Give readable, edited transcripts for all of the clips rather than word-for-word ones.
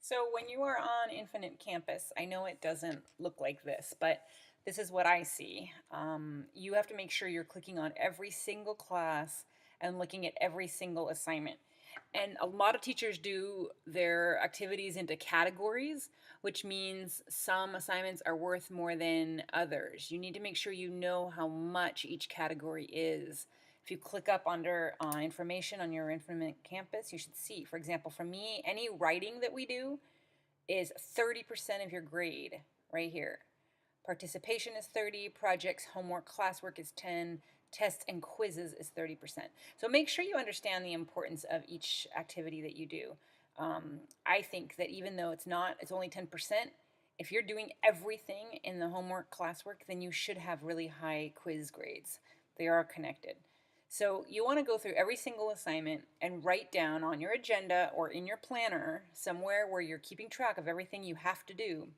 So when you are on Infinite Campus, I know it doesn't look like this, but this is what I see. You have to make sure you're clicking on every single class and looking at every single assignment. And a lot of teachers do their activities into categories, which means some assignments are worth more than others. You need to make sure you know how much each category is. If you click up under information on your Infinite Campus, you should see, for example, for me, any writing that we do is 30% of your grade right here. Participation is 30, projects, homework, classwork is 10, tests and quizzes is 30%. So make sure you understand the importance of each activity that you do. I think that even though it's only 10%, if you're doing everything in the homework, classwork, then you should have really high quiz grades. They are connected. So you want to go through every single assignment and write down on your agenda or in your planner somewhere where you're keeping track of everything you have to do.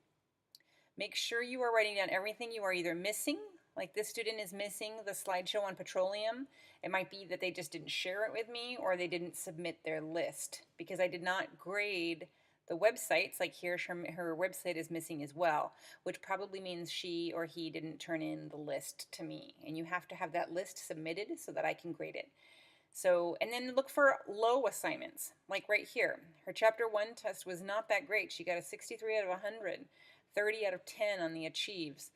Make sure you are writing down everything you are either missing, like this student is missing the slideshow on petroleum. It might be that they just didn't share it with me or they didn't submit their list because I did not grade the websites. Like here, her website is missing as well, which probably means she or he didn't turn in the list to me. And you have to have that list submitted so that I can grade it. So, and then look for low assignments, like right here. Her chapter 1 test was not that great. She got a 63 out of 100, 30 out of 10 on the achieves,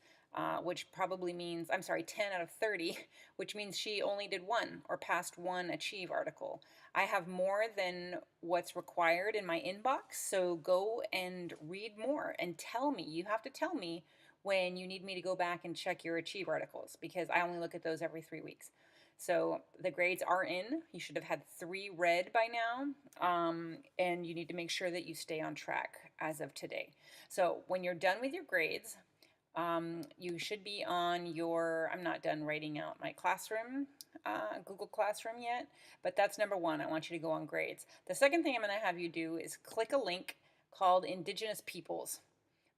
which probably means, I'm sorry, 10 out of 30, which means she only did one or passed one achieve article. I have more than what's required in my inbox, so go and read more and tell me. You have to tell me when you need me to go back and check your achieve articles because I only look at those every 3 weeks. So the grades are in. You should have had 3 read by now, and you need to make sure that you stay on track as of today. So when you're done with your grades, you should be on your, I'm not done writing out my classroom, Google Classroom yet, but that's number 1. I want you to go on grades. The second thing I'm going to have you do is click a link called Indigenous Peoples.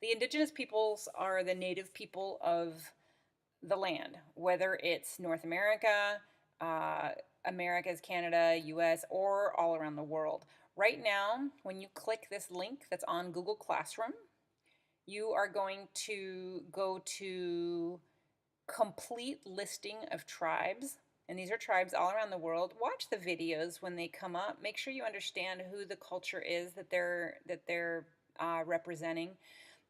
The Indigenous peoples are the native people of the land, whether it's North America, Americas, Canada, US, or all around the world. Right now, when you click this link that's on Google Classroom, you are going to go to complete listing of tribes. And these are tribes all around the world. Watch the videos when they come up. Make sure you understand who the culture is that they're representing.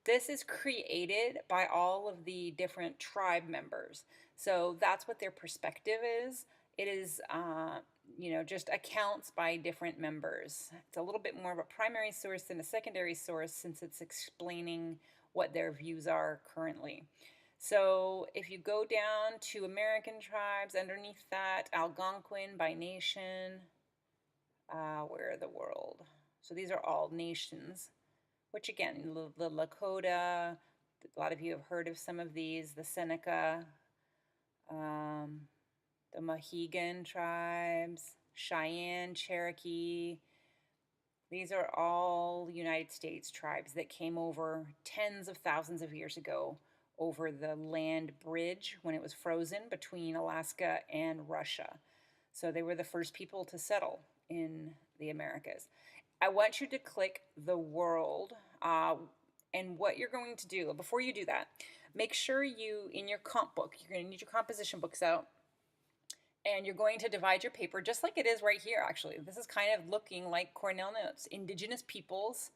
This is created by all of the different tribe members. So that's what their perspective is. It is, just accounts by different members. It's a little bit more of a primary source than a secondary source since it's explaining what their views are currently. So if you go down to American tribes, underneath that, Algonquin by nation, where are the world? So these are all nations, which again, the Lakota, a lot of you have heard of some of these, the Seneca, um, the Mohegan tribes, Cheyenne, Cherokee. These are all United States tribes that came over tens of thousands of years ago over the land bridge when it was frozen between Alaska and Russia. So they were the first people to settle in the Americas. I want you to click the world, and what you're going to do, before you do that, make sure you, in your comp book, you're going to need your composition books out, and you're going to divide your paper just like it is right here, actually. This is kind of looking like Cornell notes. Indigenous peoples.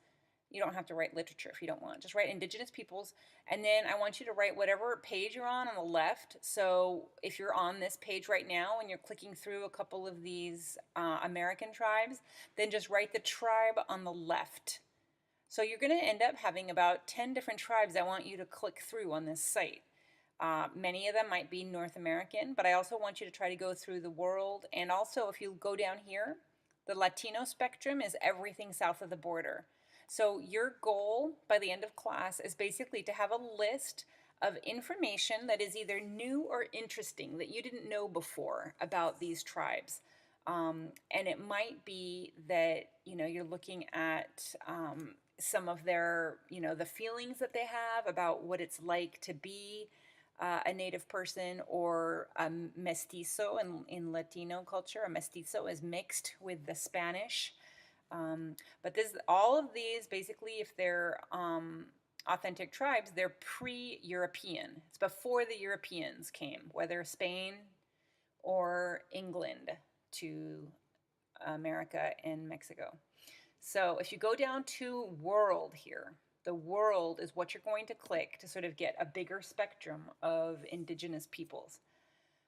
You don't have to write literature if you don't want. Just write Indigenous peoples. And then I want you to write whatever page you're on the left. So if you're on this page right now and you're clicking through a couple of these American tribes, then just write the tribe on the left. So you're going to end up having about 10 different tribes I want you to click through on this site. Many of them might be North American, but I also want you to try to go through the world. And also, if you go down here, the Latino spectrum is everything south of the border. So your goal by the end of class is basically to have a list of information that is either new or interesting that you didn't know before about these tribes. And it might be that, you're looking at some of their, the feelings that they have about what it's like to be a native person or a mestizo in Latino culture. A mestizo is mixed with the Spanish But this, all of these, basically, if they're authentic tribes, they're pre-European. It's before the Europeans came, whether Spain or England to America and Mexico. So if you go down to world here, the world is what you're going to click to sort of get a bigger spectrum of indigenous peoples.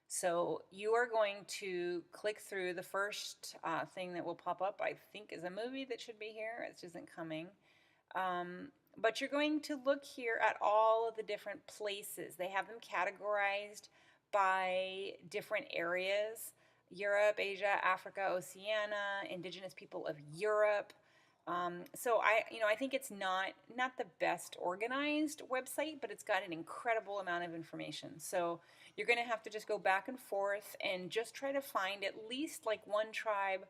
So you are going to click through the first thing that will pop up, I think is a movie that should be here. It isn't coming. But you're going to look here at all of the different places. They have them categorized by different areas: Europe, Asia, Africa, Oceania, indigenous people of Europe. So I think it's not the best organized website, but it's got an incredible amount of information. So you're going to have to just go back and forth and just try to find at least like one tribe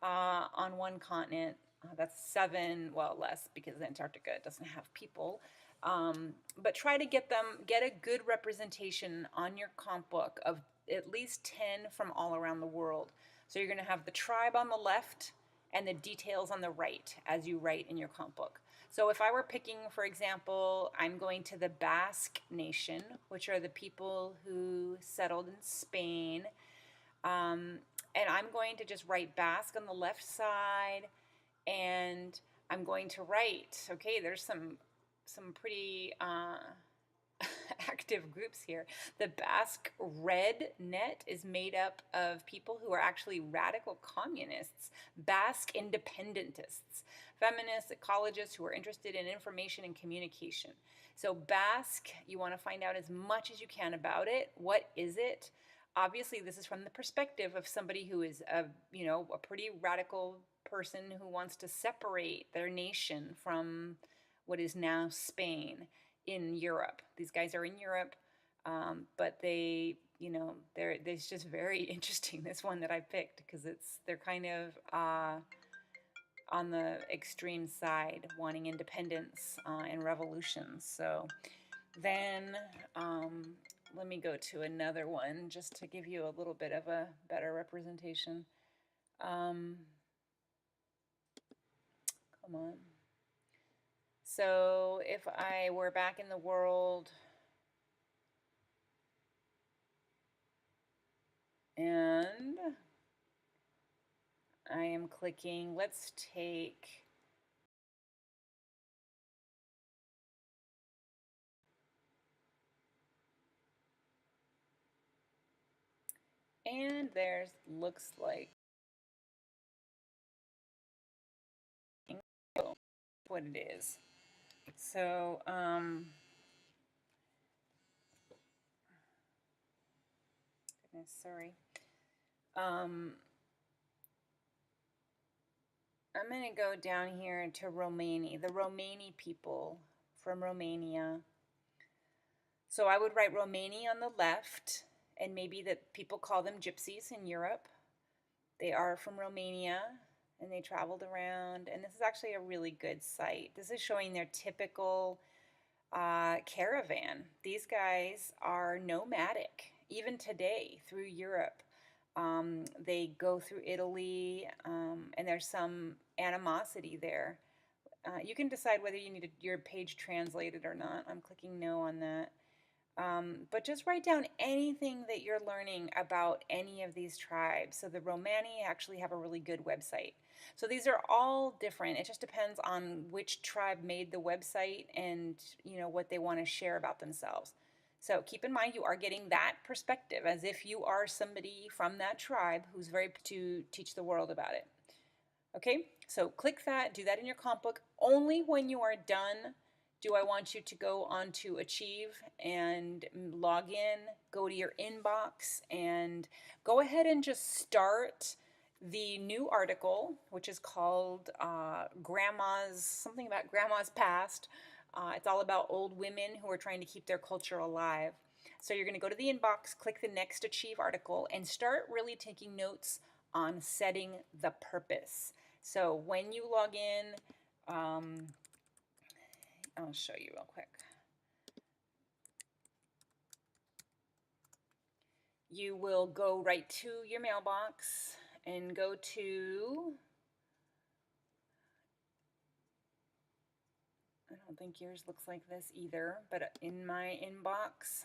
on one continent. That's 7, well, less, because Antarctica doesn't have people. But try to get a good representation on your comp book of at least 10 from all around the world. So you're going to have the tribe on the left and the details on the right as you write in your comp book. So if I were picking, for example, I'm going to the Basque Nation, which are the people who settled in Spain. And I'm going to just write Basque on the left side, and I'm going to write, okay, there's some pretty active groups here. The Basque Red Net is made up of people who are actually radical communists, Basque independentists, feminists, ecologists who are interested in information and communication. So Basque, you want to find out as much as you can about it. What is it? Obviously, this is from the perspective of somebody who is a pretty radical person who wants to separate their nation from what is now Spain in Europe. These guys are in Europe, but it's just very interesting, this one that I picked, because they're kind of on the extreme side, wanting independence and revolutions. So then let me go to another one just to give you a little bit of a better representation. Come on. So if I were back in the world and I am clicking, let's take and there's looks like what it is. So goodness, sorry. I'm going to go down here to Romani, the Romani people from Romania. So I would write Romani on the left, and maybe that people call them gypsies in Europe. They are from Romania, and they traveled around, and this is actually a really good site. This is showing their typical caravan. These guys are nomadic, even today, through Europe. They go through Italy, and there's some animosity there. You can decide whether you need your page translated or not. I'm clicking no on that. But just write down anything that you're learning about any of these tribes. So the Romani actually have a really good website. So these are all different. It just depends on which tribe made the website and what they want to share about themselves. So keep in mind you are getting that perspective as if you are somebody from that tribe who's very to teach the world about it. Okay, so click that, do that in your comp book. Only when you are done do I want you to go on to Achieve and log in, go to your inbox, and go ahead and just start the new article, which is called something about Grandma's Past. It's all about old women who are trying to keep their culture alive. So you're going to go to the inbox, click the next Achieve article, and start really taking notes on setting the purpose. So when you log in, I'll show you real quick. You will go right to your mailbox and go to don't think yours looks like this either, but in my inbox,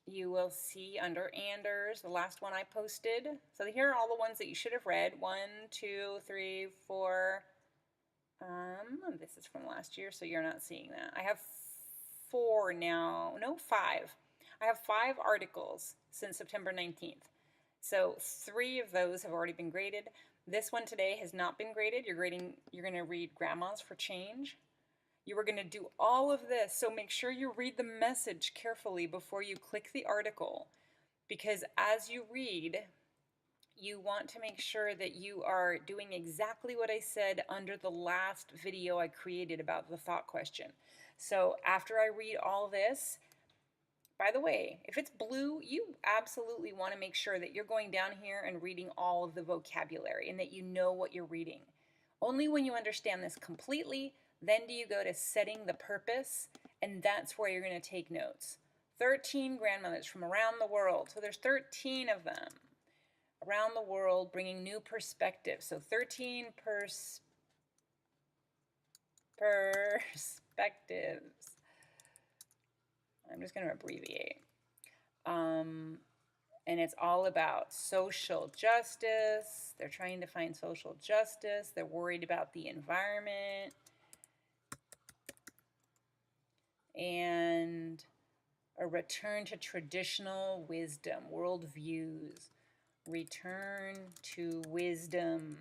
you will see under Anders, the last one I posted. So here are all the ones that you should have read. 1, 2, 3, 4. This is from last year, so you're not seeing that. I have 4 now. No, 5. I have 5 articles since September 19th. So 3 of those have already been graded. This one today has not been graded. You're going to read Grandmas for Change. You are going to do all of this, so make sure you read the message carefully before you click the article, because as you read, you want to make sure that you are doing exactly what I said under the last video I created about the thought question. So after I read all this, by the way, if it's blue, you absolutely want to make sure that you're going down here and reading all of the vocabulary and that you know what you're reading. Only when you understand this completely, then do you go to setting the purpose, and that's where you're going to take notes. 13 grandmothers from around the world. So there's 13 of them around the world bringing new perspectives. So 13 perspectives. I'm just going to abbreviate. And it's all about social justice. They're trying to find social justice. They're worried about the environment. And a return to traditional wisdom, worldviews. Return to wisdom.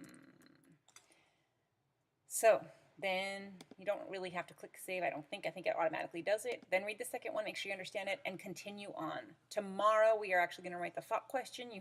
So then you don't really have to click save. I think it automatically does it. Then read the second one, make sure you understand it, and continue on. Tomorrow we are actually going to write the thought question. You